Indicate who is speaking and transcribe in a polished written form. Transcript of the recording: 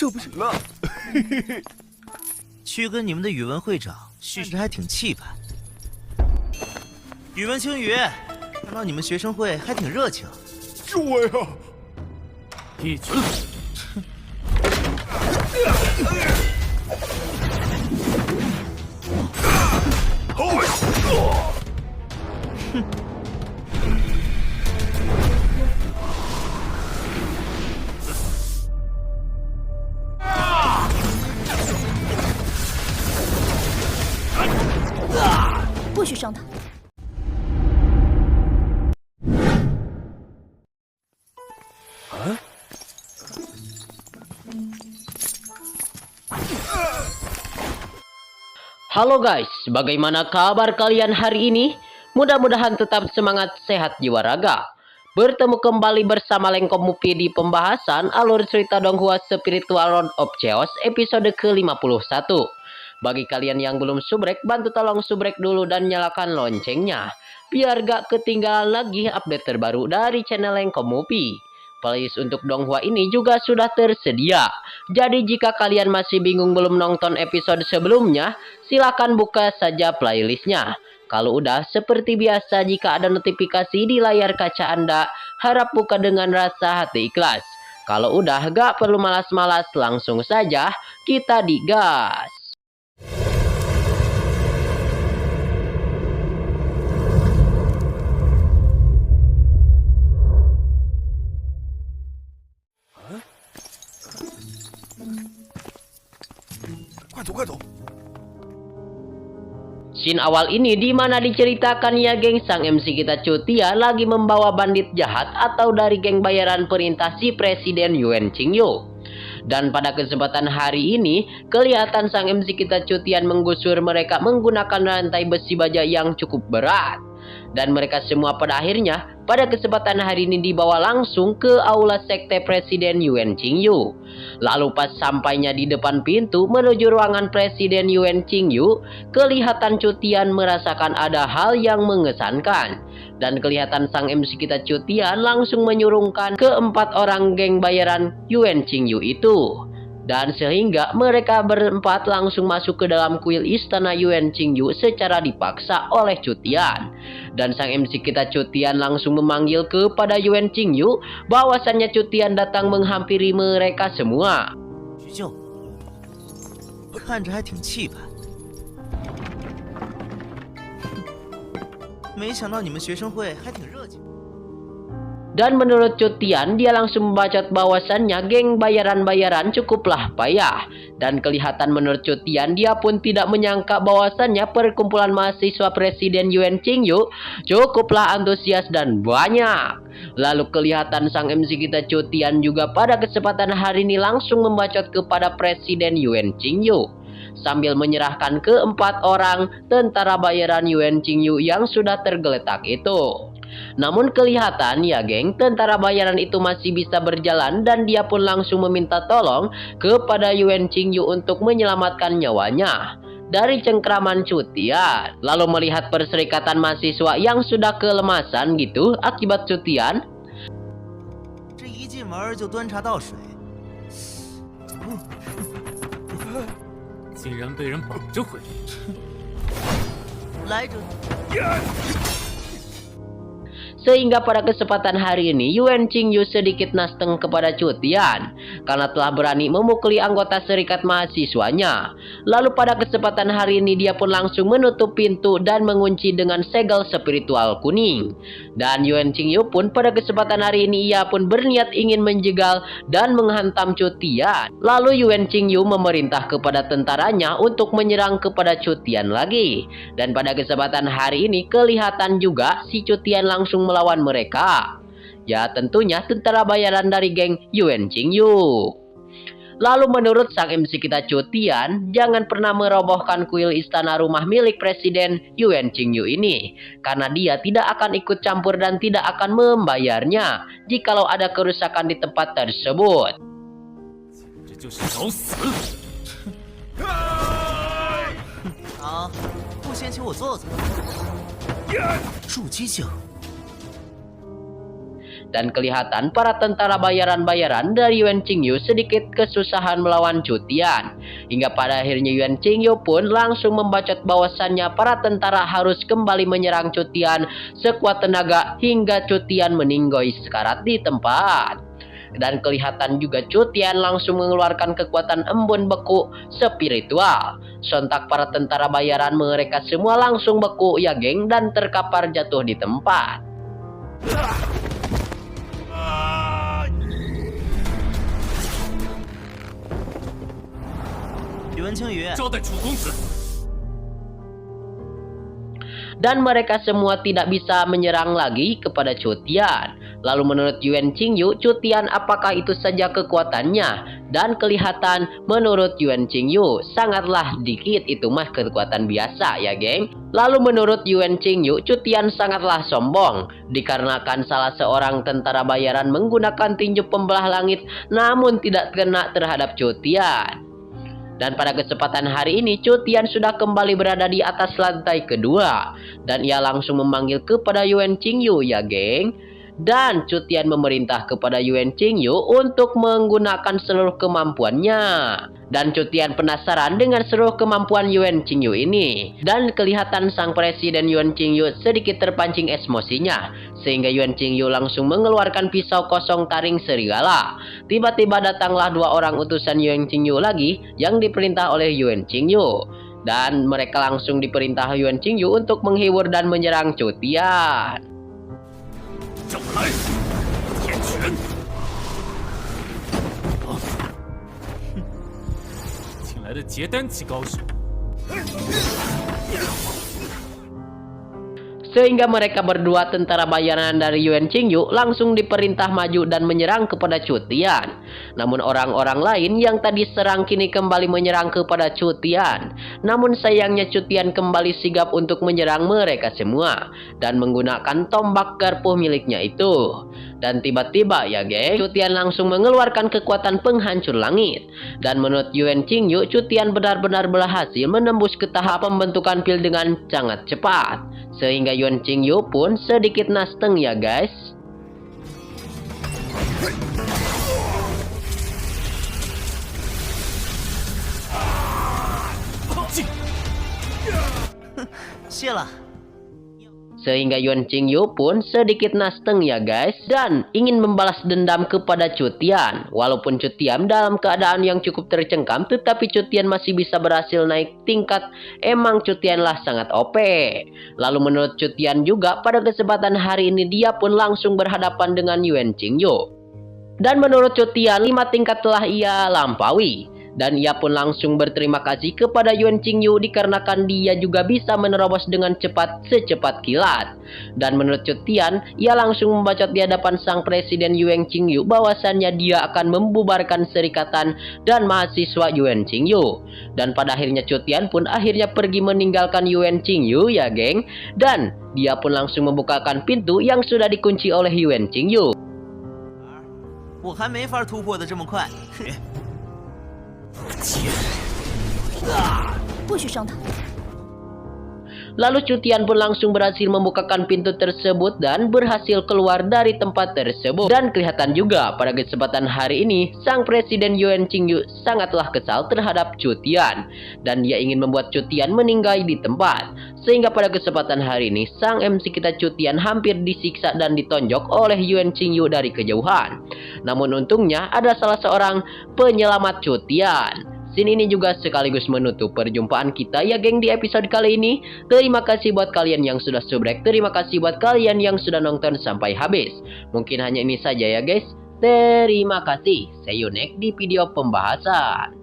Speaker 1: 这不行了。
Speaker 2: 去跟你们的宇文会长叙事还挺气派。宇文青羽，看到你们学生会还挺热情。
Speaker 1: 是我呀。
Speaker 3: 一群。
Speaker 4: 不许伤他！Halo
Speaker 5: guys, bagaimana kabar kalian hari ini? Mudah-mudahan tetap semangat, sehat jiwa raga. Bertemu kembali bersama Lengkom Mupi di pembahasan alur cerita Donghua Spiritual Road of Chaos episode ke-51. Bagi kalian yang belum subrek, bantu tolong subrek dulu dan nyalakan loncengnya, biar gak ketinggalan lagi update terbaru dari channel Lengkom Mupi. Playlist untuk Donghua ini juga sudah tersedia. Jadi jika kalian masih bingung belum nonton episode sebelumnya, silakan buka saja playlistnya. Kalau udah, seperti biasa jika ada notifikasi di layar kaca Anda, harap buka dengan rasa hati ikhlas. Kalau udah, gak perlu malas-malas, langsung saja kita digas. Scene awal ini dimana diceritakan ya geng, sang MC kita Cutia lagi membawa bandit jahat atau dari geng bayaran perintah si Presiden Yuan Qingyu. Dan pada kesempatan hari ini kelihatan sang MC kita Cutian menggusur mereka menggunakan rantai besi baja yang cukup berat. Dan mereka semua pada akhirnya pada kesempatan hari ini dibawa langsung ke aula sekte Presiden Yuan Qingyu. Lalu pas sampainya di depan pintu menuju ruangan Presiden Yuan Qingyu, kelihatan Cutian merasakan ada hal yang mengesankan. Dan kelihatan sang MC kita Cutian langsung menyurungkan keempat orang geng bayaran Yuan Qingyu itu. Dan sehingga mereka berempat langsung masuk ke dalam kuil istana Yuan Qingyu secara dipaksa oleh Cutian. Dan sang MC kita Cutian langsung memanggil kepada Yuan Qingyu bahwasannya Cutian datang menghampiri mereka semua.
Speaker 2: 徐舅，看着还挺气派。没想到你们学生会还挺热情。
Speaker 5: Dan menurut Cutian, dia langsung membacot bahwasannya geng bayaran-bayaran cukuplah payah. Dan kelihatan menurut Cutian, dia pun tidak menyangka bahwasannya perkumpulan mahasiswa Presiden Yuan Qingyu cukuplah antusias dan banyak. Lalu kelihatan sang MC kita Cutian juga pada kesempatan hari ini langsung membacot kepada Presiden Yuan Qingyu, sambil menyerahkan keempat orang tentara bayaran Yuan Qingyu yang sudah tergeletak itu. Namun kelihatan ya geng, tentara bayaran itu masih bisa berjalan dan dia pun langsung meminta tolong kepada Yuan Qingyu untuk menyelamatkan nyawanya dari cengkraman Cutian. Lalu melihat perserikatan mahasiswa yang sudah kelemasan gitu akibat Cutian,
Speaker 2: 这一进门就端茶倒水，
Speaker 3: 竟然被人绑着回
Speaker 2: 来者。
Speaker 5: Sehingga pada kesempatan hari ini Yuan Qingyu sedikit nasteng kepada Cutian karena telah berani memukuli anggota serikat mahasiswanya. Lalu pada kesempatan hari ini dia pun langsung menutup pintu dan mengunci dengan segel spiritual kuning. Dan Yuan Qingyu pun pada kesempatan hari ini ia pun berniat ingin menjegal dan menghantam Cutian. Lalu Yuan Qingyu memerintah kepada tentaranya untuk menyerang kepada Cutian lagi. Dan pada kesempatan hari ini kelihatan juga si Cutian langsung melawan mereka. Ya tentunya tentara bayaran dari geng Yuan Qingyu. Lalu menurut sang MC kita Cutian, jangan pernah merobohkan kuil istana rumah milik Presiden Yuan Qingyu ini, karena dia tidak akan ikut campur dan tidak akan membayarnya jikalau ada kerusakan di tempat tersebut.
Speaker 3: 这就是找死！
Speaker 2: 好，不先请我坐坐。入姬境。
Speaker 5: Dan kelihatan para tentara bayaran-bayaran dari Yuan Qingyu sedikit kesusahan melawan Chu Tian. Hingga pada akhirnya Yuan Qingyu pun langsung membacot bahwasannya para tentara harus kembali menyerang Chu Tian sekuat tenaga hingga Chu Tian meninggoy sekarat di tempat. Dan kelihatan juga Chu Tian langsung mengeluarkan kekuatan embun beku spiritual. Sontak para tentara bayaran mereka semua langsung beku ya geng dan terkapar jatuh di tempat.
Speaker 2: 宇文青羽，
Speaker 3: 招待楚公子。
Speaker 5: Dan mereka semua tidak bisa menyerang lagi kepada Chu Tian. Lalu menurut Yuan Qingyu, Chu Tian apakah itu saja kekuatannya? Dan kelihatan menurut Yuan Qingyu sangatlah dikit, itu mah kekuatan biasa ya geng. Lalu menurut Yuan Qingyu, Chu Tian sangatlah sombong dikarenakan salah seorang tentara bayaran menggunakan tinju pembelah langit namun tidak kena terhadap Chu Tian. Dan pada kesempatan hari ini Chu Tian sudah kembali berada di atas lantai kedua. Dan ia langsung memanggil kepada Yuan Qingyu ya geng. Dan Chu Tian memerintah kepada Yuan Qingyu untuk menggunakan seluruh kemampuannya. Dan Chu Tian penasaran dengan seluruh kemampuan Yuan Qingyu ini. Dan kelihatan sang presiden Yuan Qingyu sedikit terpancing emosinya. Sehingga Yuan Qingyu langsung mengeluarkan pisau kosong taring serigala. Tiba-tiba datanglah dua orang utusan Yuan Qingyu lagi yang diperintah oleh Yuan Qingyu. Dan mereka langsung diperintah Yuan Qingyu untuk menghibur dan menyerang Chu Tian.
Speaker 3: 叫我来，天拳！请来的结丹期高手。
Speaker 5: Sehingga mereka berdua tentara bayaran dari Yuan Qingyu langsung diperintah maju dan menyerang kepada Chu Tian. Namun orang-orang lain yang tadi serang kini kembali menyerang kepada Chu Tian. Namun sayangnya Chu Tian kembali sigap untuk menyerang mereka semua dan menggunakan tombak garpu miliknya itu. Dan tiba-tiba ya geng, Chu Tian langsung mengeluarkan kekuatan penghancur langit. Dan menurut Yuan Qingyu, Chu Tian benar-benar berhasil menembus ke tahap pembentukan pil dengan sangat cepat. Sehingga Yuan Qingyu pun sedikit nasteng ya guys. Sehingga Yuan Qingyu pun sedikit nasteng ya guys. Dan ingin membalas dendam kepada Chu Tian. Walaupun Chu Tian dalam keadaan yang cukup tercengkam, tetapi Chu Tian masih bisa berhasil naik tingkat. Emang Chu Tian lah sangat OP. Lalu menurut Chu Tian juga pada kesempatan hari ini dia pun langsung berhadapan dengan Yuan Qingyu. Dan menurut Chu Tian 5 tingkat telah ia lampaui. Dan ia pun langsung berterima kasih kepada Yuan Qingyu dikarenakan dia juga bisa menerobos dengan cepat secepat kilat. Dan menurut Chu Tian, ia langsung membacot di hadapan sang presiden Yuan Qingyu bahwasannya dia akan membubarkan serikatan dan mahasiswa Yuan Qingyu. Dan pada akhirnya Chu Tian pun akhirnya pergi meninggalkan Yuan Qingyu ya geng. Dan dia pun langsung membukakan pintu yang sudah dikunci oleh Yuan Qingyu.
Speaker 2: 我还没法突破的这么快。
Speaker 1: 不许伤他！
Speaker 5: Lalu Chu Tian pun langsung berhasil membukakan pintu tersebut dan berhasil keluar dari tempat tersebut. Dan kelihatan juga pada kesempatan hari ini sang presiden Yuan Qingyu sangatlah kesal terhadap Chu Tian. Dan dia ingin membuat Chu Tian meninggal di tempat. Sehingga pada kesempatan hari ini sang MC kita Chu Tian hampir disiksa dan ditonjok oleh Yuan Qingyu dari kejauhan. Namun untungnya ada salah seorang penyelamat Chu Tian. Scene ini juga sekaligus menutup perjumpaan kita ya geng di episode kali ini. Terima kasih buat kalian yang sudah subrek. Terima kasih buat kalian yang sudah nonton sampai habis. Mungkin hanya ini saja ya guys. Terima kasih. See you next di video pembahasan.